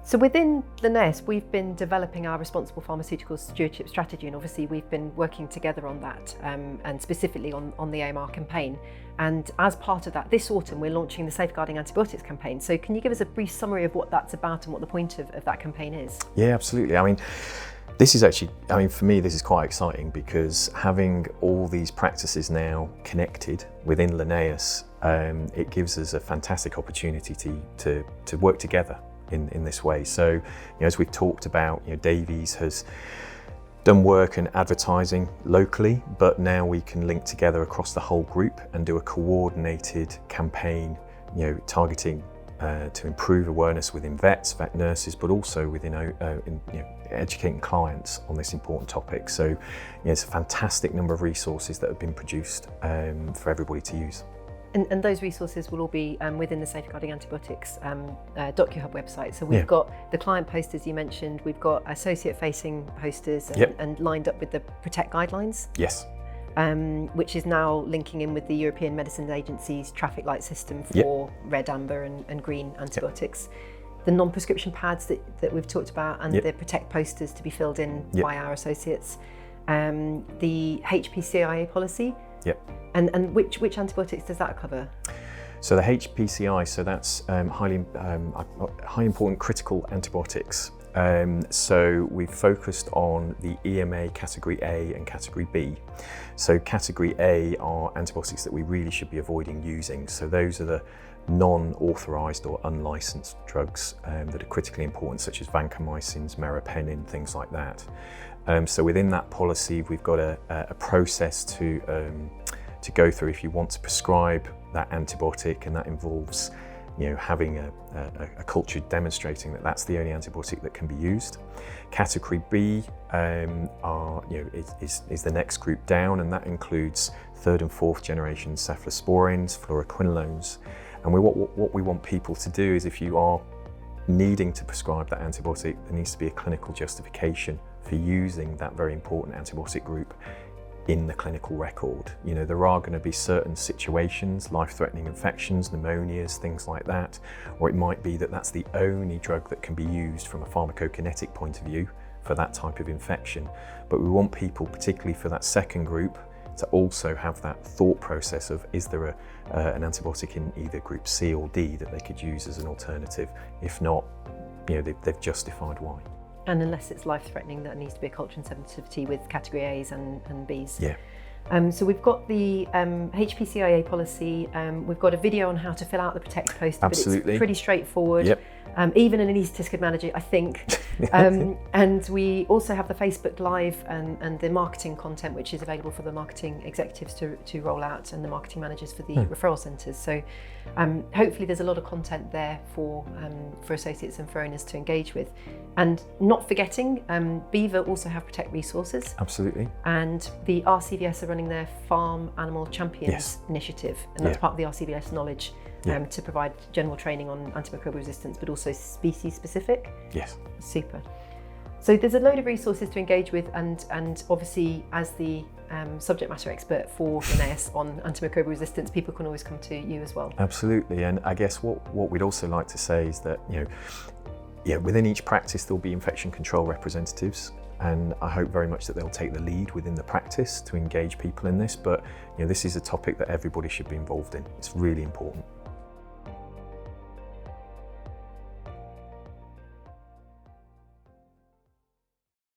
So within Linnaeus, we've been developing our responsible pharmaceutical stewardship strategy, and obviously we've been working together on that, and specifically on the AMR campaign. And as part of that, this autumn, we're launching the Safeguarding Antibiotics campaign. So can you give us a brief summary of what that's about and what the point of that campaign is? Yeah, absolutely. I mean, this is actually, for me, this is quite exciting because having all these practices now connected within Linnaeus, it gives us a fantastic opportunity to work together in this way. So, as we've talked about, Davies has done work and advertising locally, but now we can link together across the whole group and do a coordinated campaign, targeting to improve awareness within vets, vet nurses, but also within educating clients on this important topic. So, it's a fantastic number of resources that have been produced for everybody to use. And those resources will all be within the Safeguarding Antibiotics DocuHub website. So we've got the client posters you mentioned, we've got associate-facing posters and lined up with the Protect guidelines. Yes. Which is now linking in with the European Medicines Agency's traffic light system for red, amber and green antibiotics. The non-prescription pads that we've talked about, and the Protect posters to be filled in by our associates. The HPCIA policy. And which antibiotics does that cover? So the HPCI, so that's highly important critical antibiotics. So we've focused on the EMA category A and category B. So category A are antibiotics that we really should be avoiding using. So those are the non-authorised or unlicensed drugs that are critically important, such as vancomycins, meropenem, things like that. So within that policy, we've got a process to go through if you want to prescribe that antibiotic, and that involves having a culture demonstrating that that's the only antibiotic that can be used. Category B is the next group down, and that includes third and fourth generation cephalosporins, fluoroquinolones. And what we want people to do is, if you are needing to prescribe that antibiotic, there needs to be a clinical justification for using that very important antibiotic group in the clinical record. There are going to be certain situations, life-threatening infections, pneumonias, things like that, or it might be that that's the only drug that can be used from a pharmacokinetic point of view for that type of infection. But we want people, particularly for that second group, to also have that thought process of, is there an antibiotic in either group C or D that they could use as an alternative? If not, they've justified why. And unless it's life-threatening, there needs to be a culture and sensitivity with category A's and B's. Yeah. So we've got the HPCIA policy. We've got a video on how to fill out the Protect poster, Absolutely. But it's pretty straightforward. Yep. Even an anaesthetist could manage it, I think. And we also have the Facebook Live and the marketing content, which is available for the marketing executives to roll out, and the marketing managers for the referral centres. So hopefully there's a lot of content there for associates and for owners to engage with. And not forgetting, Beaver also have Protect resources. Absolutely. And the RCVS are running their Farm Animal Champions initiative, and that's part of the RCVS knowledge. To provide general training on antimicrobial resistance, but also species specific. Yes. Super. So there's a load of resources to engage with, and obviously as the subject matter expert for Linnaeus on antimicrobial resistance, people can always come to you as well. Absolutely, and I guess what we'd also like to say is that within each practice there'll be infection control representatives. And I hope very much that they'll take the lead within the practice to engage people in this. But this is a topic that everybody should be involved in. It's really important.